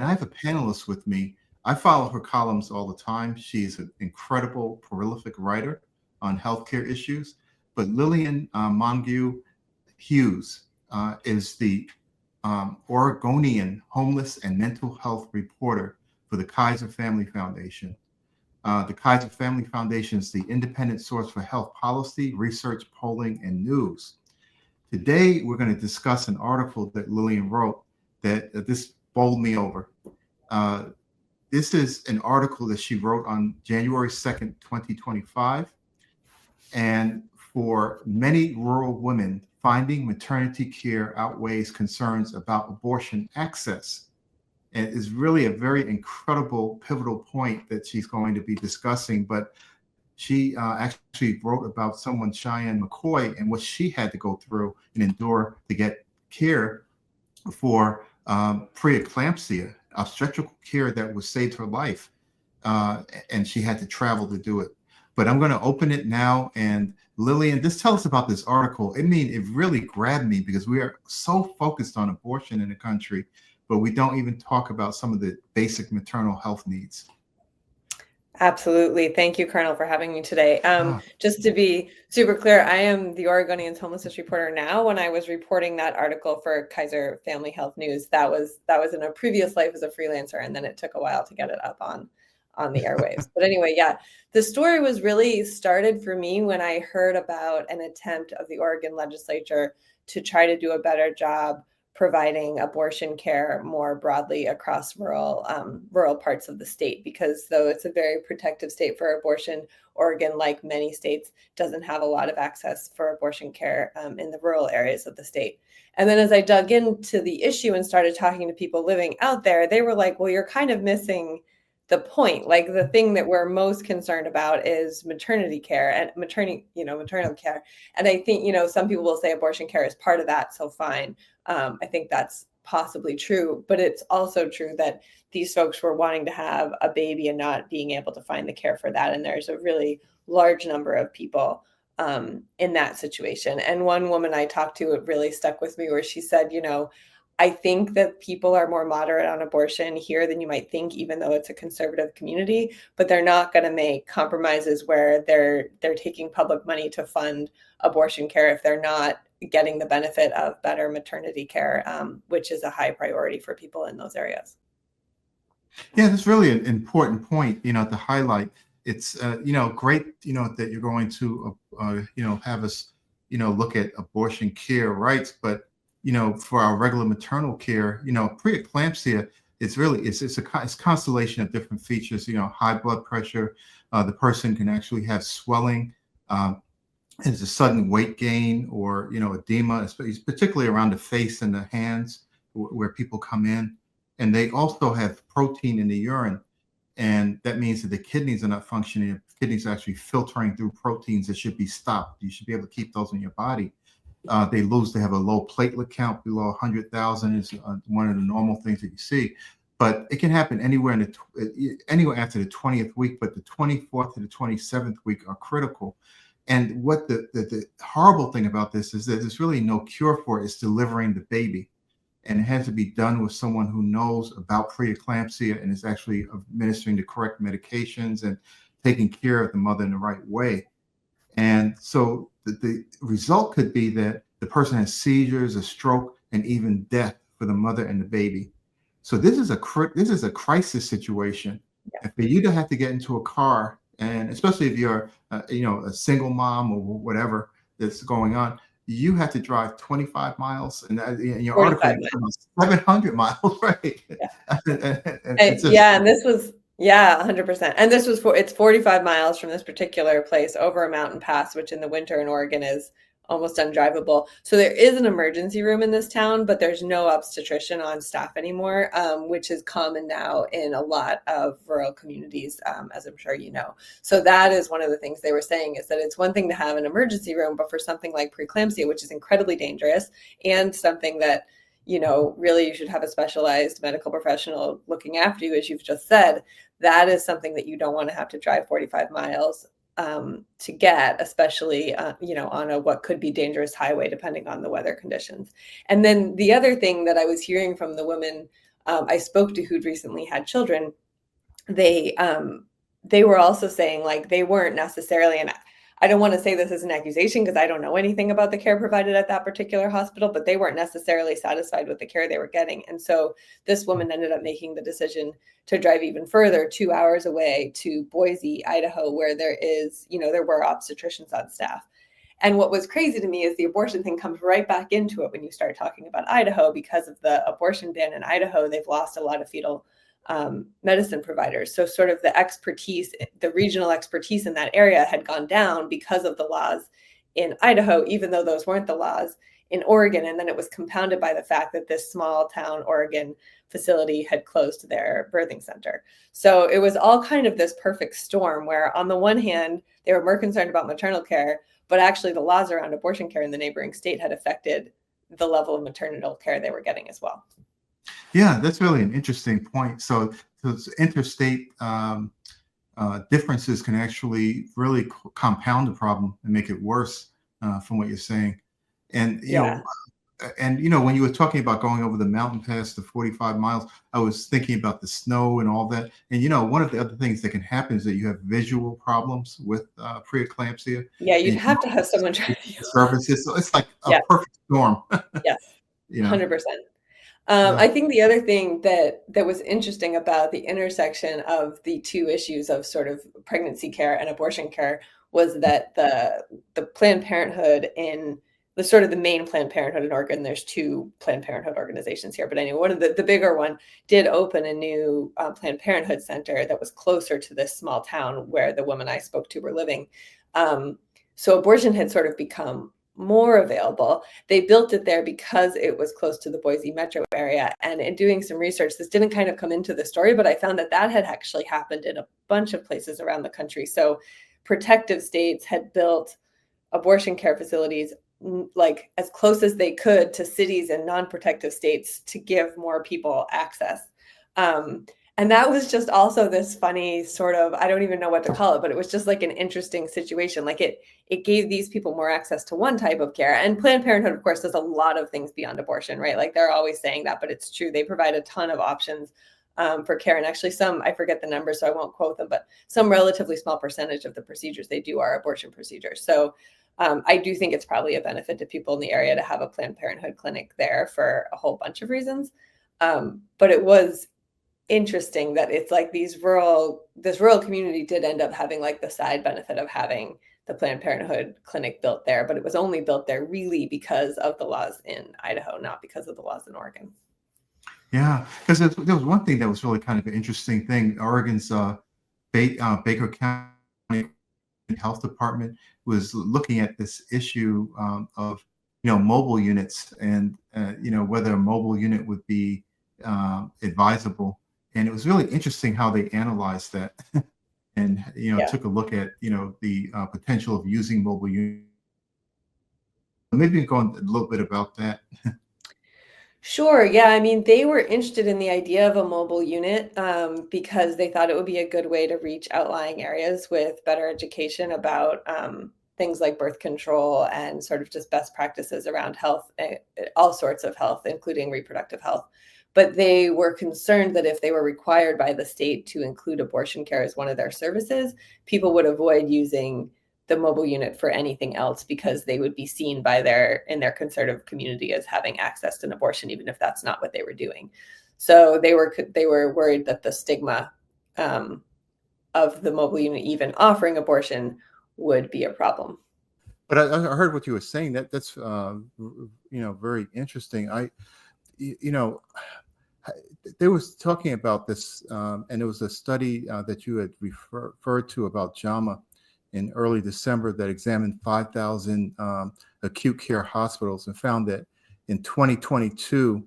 I have a panelist with me. I follow her columns all the time. She's an incredible, prolific writer on healthcare issues. But Lillian Hughes is the Oregonian homeless and mental health reporter for the Kaiser Family Foundation. The Kaiser Family Foundation is the independent source for health policy, research, polling, and news. Today, we're going to discuss an article that Lillian wrote that this bowled me over. This is an article that she wrote on January 2nd, 2025. And for many rural women, finding maternity care outweighs concerns about abortion access. And it's really a very incredible, pivotal point that she's going to be discussing. But she actually wrote about someone, Cheyenne McCoy, and what she had to go through and endure to get care for preeclampsia, obstetrical care that would save her life. And she had to travel to do it. But I'm going to open it now. And Lillian, just tell us about this article. I mean, it really grabbed me because we are so focused on abortion in the country, but we don't even talk about some of the basic maternal health needs. Absolutely. Thank you, Colonel, for having me today. Just to be super clear, I am the Oregonian's homelessness reporter now. When I was reporting that article for Kaiser Family Health News, that was in a previous life as a freelancer, and then it took a while to get it up on the airwaves. But anyway, yeah, the story was really started for me when I heard about an attempt of the Oregon legislature to try to do a better job providing abortion care more broadly across rural parts of the state, because though it's a very protective state for abortion, Oregon, like many states, doesn't have a lot of access for abortion care in the rural areas of the state. And then as I dug into the issue and started talking to people living out there, they were like, well, you're kind of missing the point. Like, the thing that we're most concerned about is maternity care and maternal care. And I think, some people will say abortion care is part of that. So fine. I think that's possibly true, but it's also true that these folks were wanting to have a baby and not being able to find the care for that. And there's a really large number of people in that situation. And one woman I talked to, it really stuck with me, where she said, I think that people are more moderate on abortion here than you might think, even though it's a conservative community, but they're not going to make compromises where they're taking public money to fund abortion care if they're not getting the benefit of better maternity care, which is a high priority for people in those areas. Yeah, that's really an important point, to highlight. It's, great, that you're going to, have us, look at abortion care rights, but for our regular maternal care, preeclampsia, it's a constellation of different features, high blood pressure. The person can actually have swelling. It's a sudden weight gain or, edema, particularly around the face and the hands where people come in. And they also have protein in the urine. And that means that the kidneys are not functioning. The kidneys are actually filtering through proteins that should be stopped. You should be able to keep those in your body. They have a low platelet count below 100,000 is one of the normal things that you see. But it can happen anywhere anywhere after the 20th week, but the 24th to the 27th week are critical. And what the horrible thing about this is that there's really no cure for it. It's delivering the baby. And it has to be done with someone who knows about preeclampsia and is actually administering the correct medications and taking care of the mother in the right way. And so the result could be that the person has seizures, a stroke, and even death for the mother and the baby. So this is a crisis situation. Yeah. For you to have to get into a car, and especially if you're a single mom or whatever that's going on, you have to drive 25 miles, and in your article, 700 miles, right? Yeah. And this was. Yeah, 100%. And this was it's 45 miles from this particular place over a mountain pass, which in the winter in Oregon is almost undrivable. So there is an emergency room in this town, but there's no obstetrician on staff anymore, which is common now in a lot of rural communities, as I'm sure you know. So that is one of the things they were saying, is that it's one thing to have an emergency room, but for something like preeclampsia, which is incredibly dangerous and something that, really you should have a specialized medical professional looking after you, as you've just said, that is something that you don't want to have to drive 45 miles to get, especially, on a what could be dangerous highway, depending on the weather conditions. And then the other thing that I was hearing from the women I spoke to who'd recently had children. They were also saying like they weren't necessarily, and I don't want to say this as an accusation because I don't know anything about the care provided at that particular hospital, but they weren't necessarily satisfied with the care they were getting. And so this woman ended up making the decision to drive even further, 2 hours away, to Boise, Idaho, where there were obstetricians on staff. And what was crazy to me is the abortion thing comes right back into it when you start talking about Idaho. Because of the abortion ban in Idaho, they've lost a lot of fetal medicine providers. So sort of the expertise, the regional expertise in that area had gone down because of the laws in Idaho, even though those weren't the laws in Oregon. And then it was compounded by the fact that this small town Oregon facility had closed their birthing center. So it was all kind of this perfect storm where on the one hand, they were more concerned about maternal care, but actually the laws around abortion care in the neighboring state had affected the level of maternal care they were getting as well. Yeah, that's really an interesting point. So those interstate differences can actually really compound the problem and make it worse, from what you're saying. And when you were talking about going over the mountain pass, the 45 miles, I was thinking about the snow and all that. And one of the other things that can happen is that you have visual problems with preeclampsia. Yeah, you'd And have to have someone drive you. services, so it's like a Yeah. perfect storm. Yes, You know. 100%. Yeah. I think the other thing that was interesting about the intersection of the two issues of sort of pregnancy care and abortion care was that the Planned Parenthood in the main Planned Parenthood in Oregon, there's two Planned Parenthood organizations here, but anyway, one of the bigger one did open a new Planned Parenthood center that was closer to this small town where the women I spoke to were living. So abortion had sort of become more available. They built it there because it was close to the Boise metro area. And in doing some research, this didn't kind of come into the story, but I found that had actually happened in a bunch of places around the country. So protective states had built abortion care facilities like as close as they could to cities and non-protective states to give more people access. And that was just also this funny sort of, I don't even know what to call it, but it was just like an interesting situation. Like it gave these people more access to one type of care. And Planned Parenthood, of course, does a lot of things beyond abortion, right? Like they're always saying that, but it's true. They provide a ton of options for care. And actually some, I forget the numbers, so I won't quote them, but some relatively small percentage of the procedures they do are abortion procedures. So I do think it's probably a benefit to people in the area to have a Planned Parenthood clinic there for a whole bunch of reasons. But it was interesting that it's like this rural community did end up having like the side benefit of having the Planned Parenthood clinic built there, but it was only built there really because of the laws in Idaho, not because of the laws in Oregon. Yeah, because there was one thing that was really kind of an interesting thing. Oregon's Baker County Health Department was looking at this issue of mobile units and whether a mobile unit would be advisable. And it was really interesting how they analyzed that and took a look at the potential of using mobile units. Maybe go on a little bit about that. Sure. Yeah. I mean, they were interested in the idea of a mobile unit because they thought it would be a good way to reach outlying areas with better education about things like birth control and sort of just best practices around health, all sorts of health, including reproductive health. But they were concerned that if they were required by the state to include abortion care as one of their services, people would avoid using the mobile unit for anything else because they would be seen in their conservative community as having access to an abortion, even if that's not what they were doing. So they were worried that the stigma of the mobile unit even offering abortion would be a problem. But I heard what you were saying. That's very interesting. They was talking about this, and it was a study that you had referred to about JAMA in early December that examined 5,000 acute care hospitals and found that in 2022,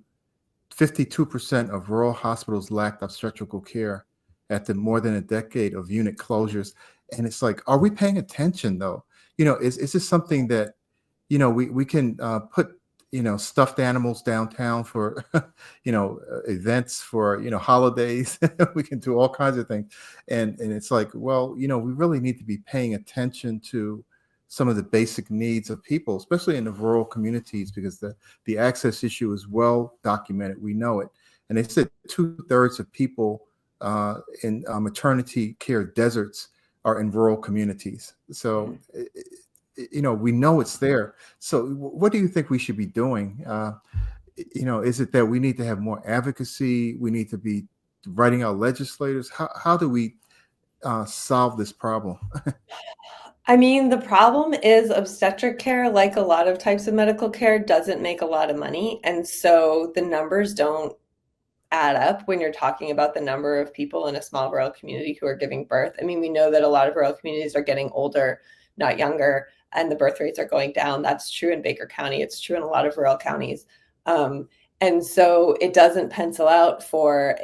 52% of rural hospitals lacked obstetrical care after more than a decade of unit closures. And it's like, are we paying attention though? Is this something that, we can put, stuffed animals downtown for, events for, holidays. We can do all kinds of things. And it's like, well, we really need to be paying attention to some of the basic needs of people, especially in the rural communities, because the access issue is well documented. We know it. and they said 2/3 of people in maternity care deserts are in rural communities. So, we know it's there. So, what do you think we should be doing? Is it that we need to have more advocacy? We need to be writing our legislators? How do we solve this problem? I mean, the problem is obstetric care, like a lot of types of medical care, doesn't make a lot of money. And so the numbers don't add up when you're talking about the number of people in a small rural community who are giving birth. I mean, we know that a lot of rural communities are getting older, not younger, and the birth rates are going down. That's true in Baker County. It's true in a lot of rural counties. And so it doesn't pencil out for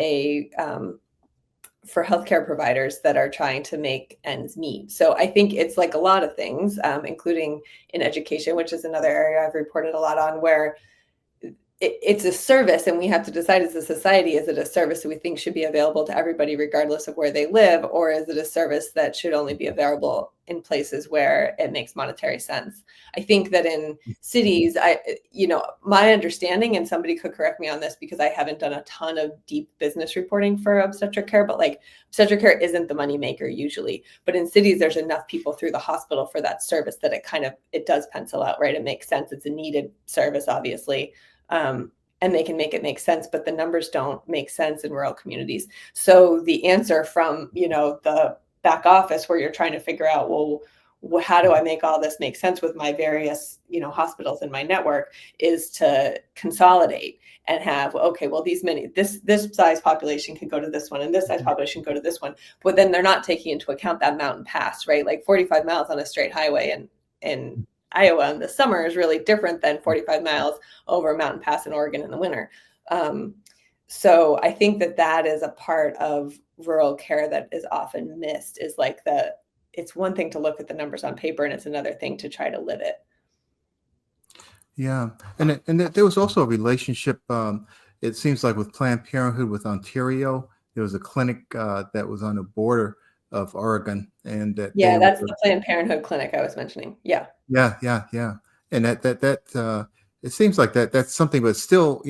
healthcare providers that are trying to make ends meet. So I think it's like a lot of things, including in education, which is another area I've reported a lot on, where it's a service and we have to decide as a society, is it a service that we think should be available to everybody regardless of where they live, or is it a service that should only be available in places where it makes monetary sense? I think that in cities, my understanding, and somebody could correct me on this because I haven't done a ton of deep business reporting for obstetric care, but like obstetric care isn't the moneymaker usually. But in cities, there's enough people through the hospital for that service that it does pencil out, right? It makes sense. It's a needed service, obviously. And they can make it make sense, but the numbers don't make sense in rural communities. So the answer from, the back office where you're trying to figure out, well, how do I make all this make sense with my various, hospitals in my network, is to consolidate and have, okay, well, this size population can go to this one and this size population can go to this one. But then they're not taking into account that mountain pass, right? Like 45 miles on a straight highway in Iowa in the summer is really different than 45 miles over a mountain pass in Oregon in the winter. So I think that is a part of rural care that is often missed, is like it's one thing to look at the numbers on paper and it's another thing to try to live it. Yeah, and there was also a relationship. It seems like with Planned Parenthood with Ontario, there was a clinic that was on the border of Oregon, and that that's the Planned Parenthood clinic I was mentioning. Yeah, and that it seems like that's something, but still,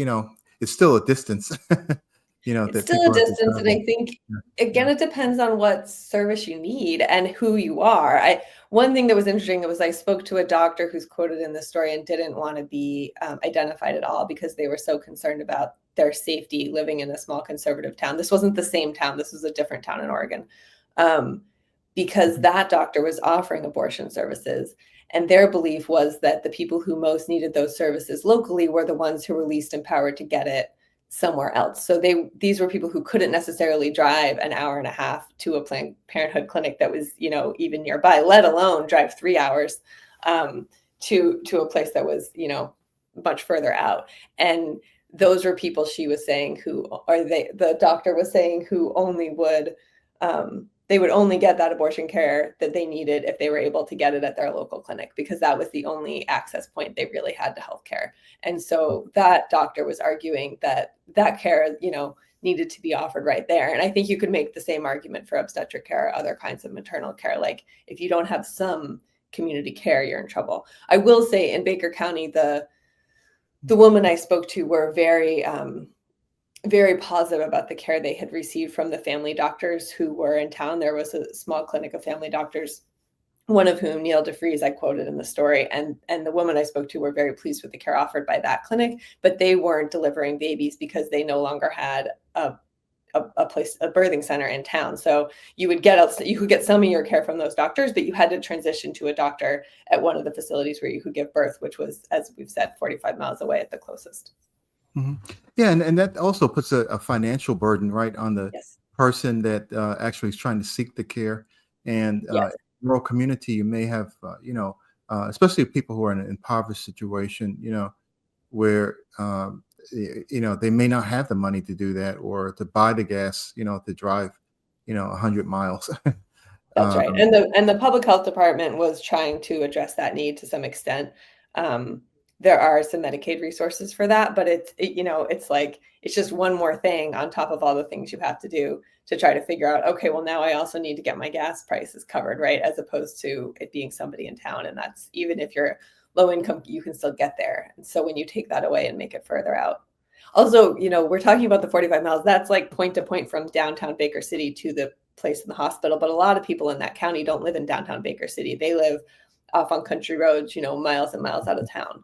it's still a distance. it's that still people a have to distance, and I travel. think again Yeah. it depends on what service you need and who you are. One thing that was interesting was I spoke to a doctor who's quoted in the story and didn't want to be identified at all because they were so concerned about their safety living in a small conservative town. This wasn't the same town. This was a different town in Oregon. Because that doctor was offering abortion services. And their belief was that the people who most needed those services locally were the ones who were least empowered to get it somewhere else. So these were people who couldn't necessarily drive an hour and a half to a Planned Parenthood clinic that was, even nearby, let alone drive 3 hours to a place that was, much further out. And those were people, she was saying, the doctor was saying, who only would, they would only get that abortion care that they needed if they were able to get it at their local clinic, because that was the only access point they really had to healthcare. And so that doctor was arguing that care, needed to be offered right there. And I think you could make the same argument for obstetric care or other kinds of maternal care. Like if you don't have some community care, you're in trouble. I will say in Baker County, the woman I spoke to were very positive about the care they had received from the family doctors who were in town. There was a small clinic of family doctors, one of whom, Neil DeFries, I quoted in the story, and the woman I spoke to were very pleased with the care offered by that clinic, but they weren't delivering babies because they no longer had a birthing center in town. So you could get some of your care from those doctors, but you had to transition to a doctor at one of the facilities where you could give birth, which was, as we've said, 45 miles away at the closest. Mm-hmm. Yeah, and that also puts a financial burden right on the Yes. person that actually is trying to seek the care. And Yes. in rural community, you may have, especially people who are in an impoverished situation, where they may not have the money to do that or to buy the gas, to drive, 100 miles. That's right. And the public health department was trying to address that need to some extent. There are some Medicaid resources for that, but it's like, it's just one more thing on top of all the things you have to do to try to figure out, okay, well, now I also need to get my gas prices covered, right? As opposed to it being somebody in town. And that's, even if you're low income, you can still get there. And so when you take that away and make it further out, Also, we're talking about the 45 miles. That's like point to point from downtown Baker City to the place in the hospital. But a lot of people in that county don't live in downtown Baker City. They live off on country roads, miles and miles out of town.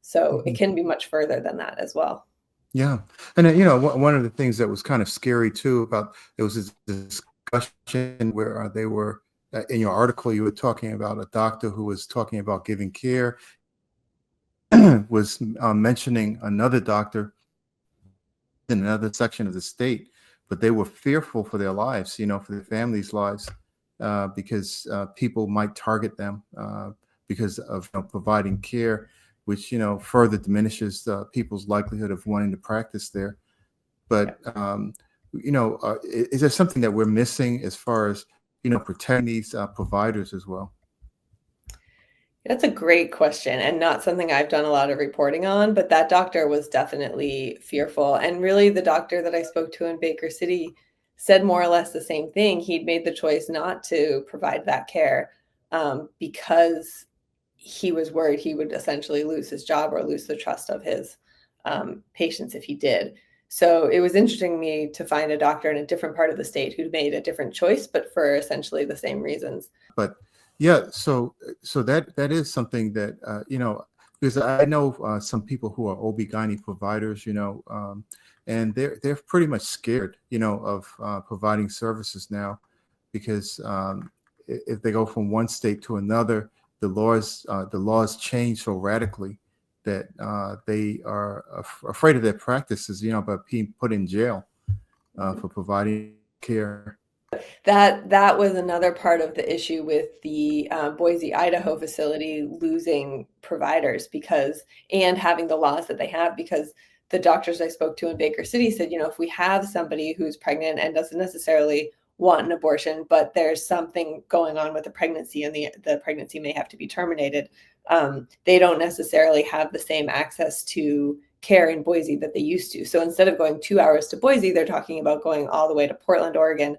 So it Mhm. can be much further than that as well. Yeah. And one of the things that was kind of scary too about there was this discussion where they were in your article, you were talking about a doctor who was talking about giving care, was mentioning another doctor in another section of the state, but they were fearful for their lives, for their families' lives, because people might target them because of providing care, which further diminishes people's likelihood of wanting to practice there. But is there something that we're missing as far as protecting these providers as well? That's a great question and not something I've done a lot of reporting on, but that doctor was definitely fearful. And really, the doctor that I spoke to in Baker City said more or less the same thing. He'd made the choice not to provide that care because he was worried he would essentially lose his job or lose the trust of his patients if he did. So it was interesting to me to find a doctor in a different part of the state who'd made a different choice, but for essentially the same reasons. But yeah, so that is something that because I know some people who are OB/GYN providers, and they're pretty much scared, of providing services now, because if they go from one state to another, the laws change so radically that they are afraid of their practices, about being put in jail for providing care. That was another part of the issue with the Boise, Idaho facility losing providers and having the laws that they have, because the doctors I spoke to in Baker City said, if we have somebody who's pregnant and doesn't necessarily want an abortion, but there's something going on with the pregnancy and the pregnancy may have to be terminated, they don't necessarily have the same access to care in Boise that they used to. So instead of going 2 hours to Boise, they're talking about going all the way to Portland, Oregon,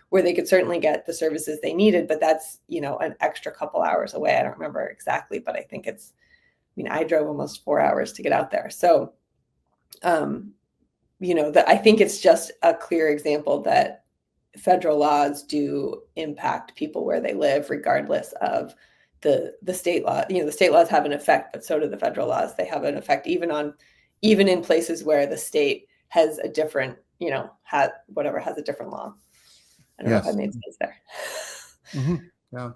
where they could certainly get the services they needed, but that's, an extra couple hours away. I don't remember exactly, but I think I drove almost 4 hours to get out there. So, I think it's just a clear example that federal laws do impact people where they live, regardless of the state law. The state laws have an effect, but so do the federal laws. They have an effect even in places where the state has a different, has a different law. I don't know if I Yes. made sense there. Yeah.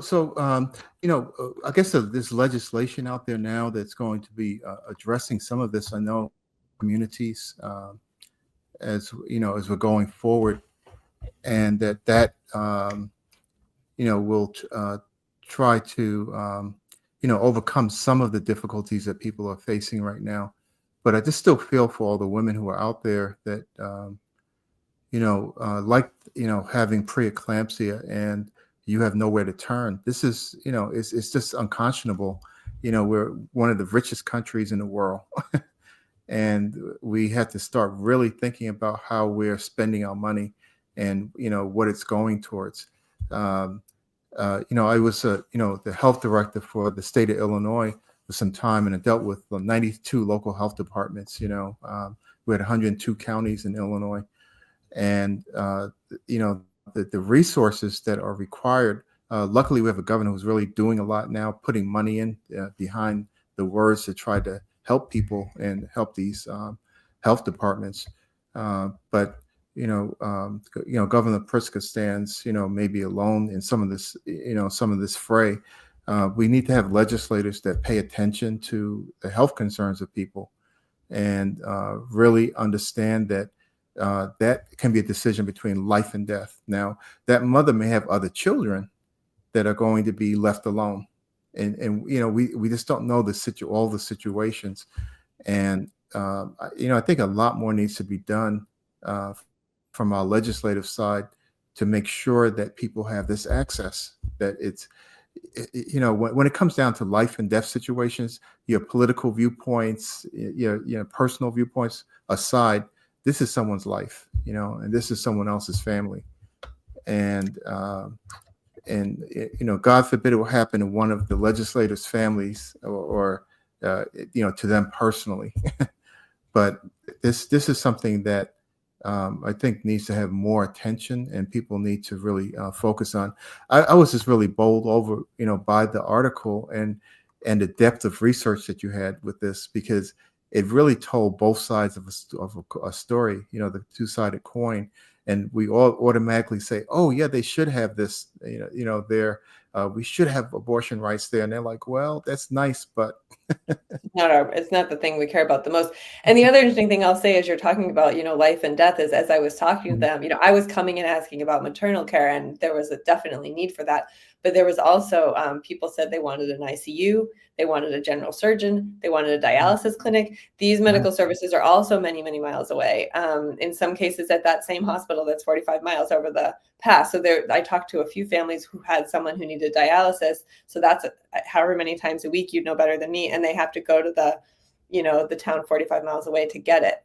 So, I guess there's legislation out there now that's going to be addressing some of this. I know communities, as we're going forward, and will try to, overcome some of the difficulties that people are facing right now. But I just still feel for all the women who are out there that, like, having preeclampsia and you have nowhere to turn. This is, it's just unconscionable. We're one of the richest countries in the world. And we have to start really thinking about how we're spending our money and, what it's going towards. I was, the health director for the state of Illinois for some time, and I dealt with 92 local health departments. We had 102 counties in Illinois, and the resources that are required. Luckily, we have a governor who's really doing a lot now, putting money in behind the words to try to help people and help these health departments. But Governor Pritzker stands, maybe alone in some of this fray. We need to have legislators that pay attention to the health concerns of people and really understand that that can be a decision between life and death. Now, that mother may have other children that are going to be left alone, and we just don't know all the situations. And I think a lot more needs to be done from our legislative side to make sure that people have this access. That when it comes down to life and death situations, your political viewpoints, your personal viewpoints aside, this is someone's life, and this is someone else's family. And God forbid it will happen in one of the legislators' families or to them personally. But this is something that I think needs to have more attention, and people need to really focus on. I was just really bowled over, by the article and the depth of research that you had with this, because it really told both sides of a story, the two-sided coin. And we all automatically say, oh yeah, they should have this, we should have abortion rights there. And they're like, well, that's nice, but It's not the thing we care about the most. And the other interesting thing I'll say as you're talking about, life and death is, as I was talking to them, I was coming and asking about maternal care, and there was a definitely need for that. But there was also people said they wanted an ICU, they wanted a general surgeon, they wanted a dialysis clinic. These medical services are also many, many miles away. In some cases, at that same hospital that's 45 miles over the pass. So I talked to a few families who had someone who needed dialysis. So that's however many times a week, you'd know better than me, and they have to go to the town 45 miles away to get it.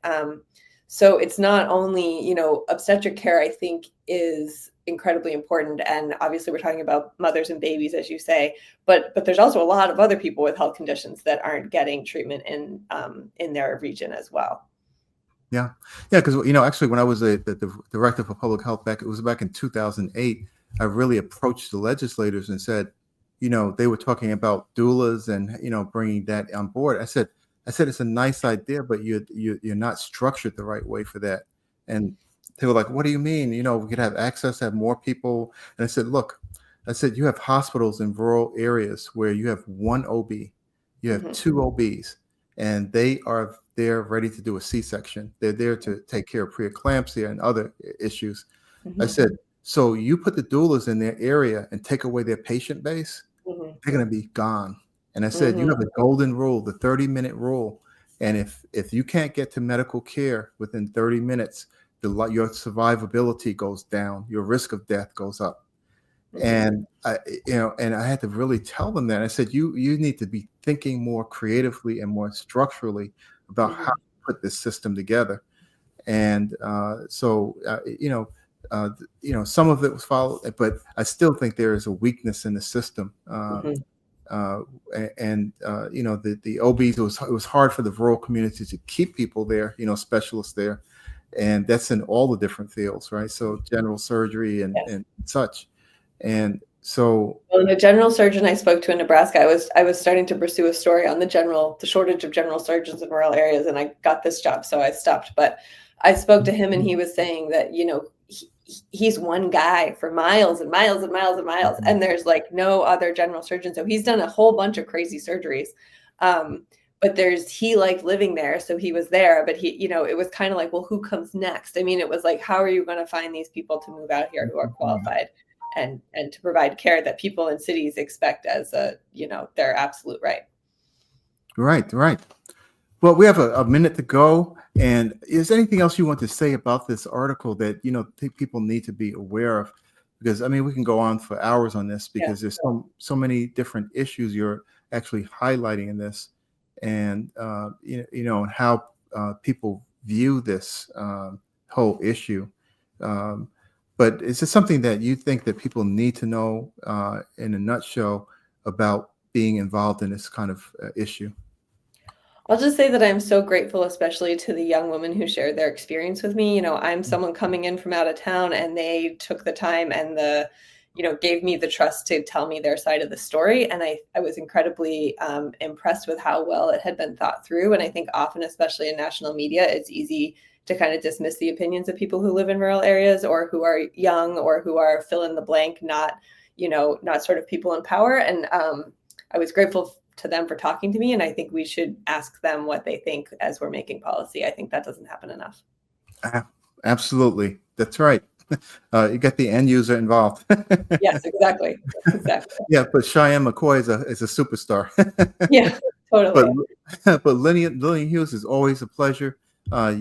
So it's not only, obstetric care, I think, is incredibly important. And obviously we're talking about mothers and babies, as you say, but there's also a lot of other people with health conditions that aren't getting treatment in their region as well. Yeah. Because, actually, when I was the director for public health back in 2008, I really approached the legislators and said, they were talking about doulas and, bringing that on board. I said, it's a nice idea, but you're not structured the right way for that. And they were like, what do you mean? We could have access, have more people. And I said, look, you have hospitals in rural areas where you have one OB, you have two OBs, and they're ready to do a C-section. They're there to take care of preeclampsia and other issues. I said, so you put the doulas in their area and take away their patient base, they're going to be gone. And I said, you have a golden rule, the 30-minute rule. And if you can't get to medical care within 30 minutes, your survivability goes down, your risk of death goes up. And I had to really tell them that. I said, you need to be thinking more creatively and more structurally about how to put this system together. And some of it was followed, but I still think there is a weakness in the system. The OBs, it was hard for the rural community to keep people there, specialists there. And that's in all the different fields, right? So general surgery and such. And so, well, the general surgeon I spoke to in Nebraska, I was starting to pursue a story on the shortage of general surgeons in rural areas, and I got this job, so I stopped. But I spoke to him, and he was saying that he's one guy for miles and miles and miles and miles, and there's like no other general surgeon. So he's done a whole bunch of crazy surgeries. But he liked living there, so he was there. But it was kind of like, well, who comes next? I mean, it was like, how are you going to find these people to move out here who are qualified and to provide care that people in cities expect as their absolute right? Right. Well, we have a minute to go. And is there anything else you want to say about this article that think people need to be aware of? Because I mean, we can go on for hours on this because there's so many different issues you're actually highlighting in this. And and how people view this whole issue. But is this something that you think that people need to know in a nutshell about being involved in this kind of issue? I'll just say that I'm so grateful, especially to the young women who shared their experience with me. I'm someone coming in from out of town, and they took the time and gave me the trust to tell me their side of the story. And I was incredibly impressed with how well it had been thought through. And I think often, especially in national media, it's easy to kind of dismiss the opinions of people who live in rural areas or who are young or who are fill in the blank, not sort of people in power. And I was grateful to them for talking to me. And I think we should ask them what they think as we're making policy. I think that doesn't happen enough. Absolutely. That's right. You get the end user involved. Yes, exactly. Yeah, but Cheyenne McCoy is a superstar. Yeah, totally. But Lillian Hughes is always a pleasure. Like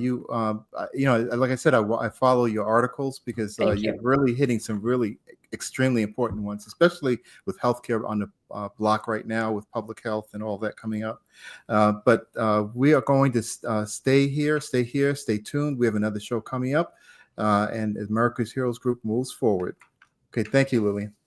I said, I follow your articles because you're really hitting some really extremely important ones, especially with healthcare on the block right now with public health and all that coming up. But we are going to stay here, stay tuned. We have another show coming up, and America's Heroes Group moves forward. Okay, thank you, Lillian.